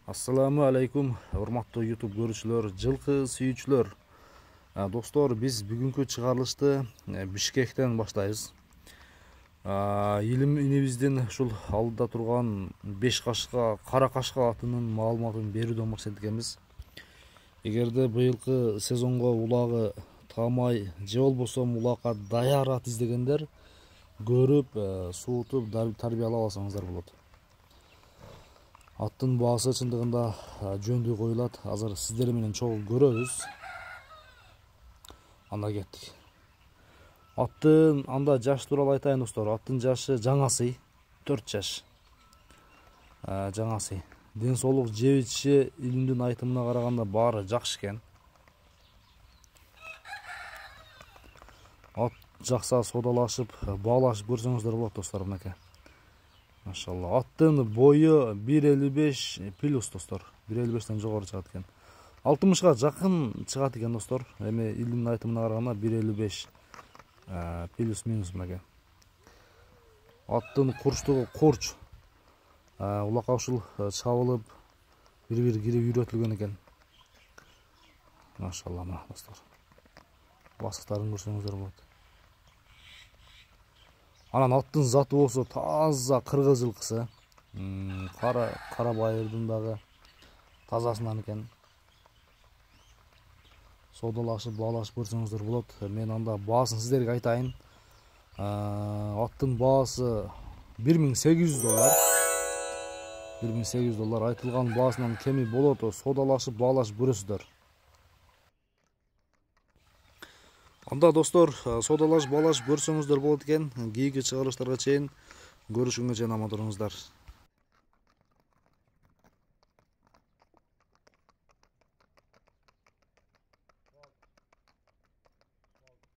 Assalamu алейкум, урматтуу YouTube көрүүчүлөр, жылкы сүйүүчүлөр. Достор, биз бүгүнкү чыгарылышты Бишкектен баштайбыз. Илим инибиздин ушул алдыда турган 5 кашка, кара кашка атынын маалыматын берүүдөн максат экенбиз. Эгерде быйылкы сезонго улагы таамай же болбосо улакка даяр ат издегендер көрүп, суутуп, тарбиялап алсаңыздар болот. Аттын баасы чындыгында жөндүү коюлат. Азыр сиздер менен чогуу көрөбүз. Анда кеттик. Аттын анда жаш тууралуу айтайын достор. Аттын жашы жаңасы 4 жаш. Жаңасы. Ден соолук жебичи илимдин айтымына караганда баары жакшы экен. Ат жакса содалашып, баалашып көрсөңүздөр болот достор, мынакей. Машалла. Аттын бою 1.55 плюс достор. 1.55тен жогору чыгат экен. 60га жакын чыгат экен достор. Эми илимдин айтымына караганда 1.55 плюс минус мынакей. Аттын курчтугу корч. Улакка ушул чабылып, бири кирип үйрөтүлгөн экен. Машалла мына достор. Басыктарын көрсөңүздөр болот. Анан аттын заты болсо таза кыргыз жылкысы. Кара байырдын дагы тазасынан экен. Содалашып, баалашып көрсөңүздөр болот. Мен анда баасын сиздерге айтайын. Аттын баасы $1800. $1800 айтылган баасынан кеми болот, содалашып, баалашып көрөсүздөр. Анда достор, содалашып, баалашып көрсөңүздөр болот экен. Кийинки чыгарылыштарга чейин көрүшкөнгө чейин аман туруңуздар.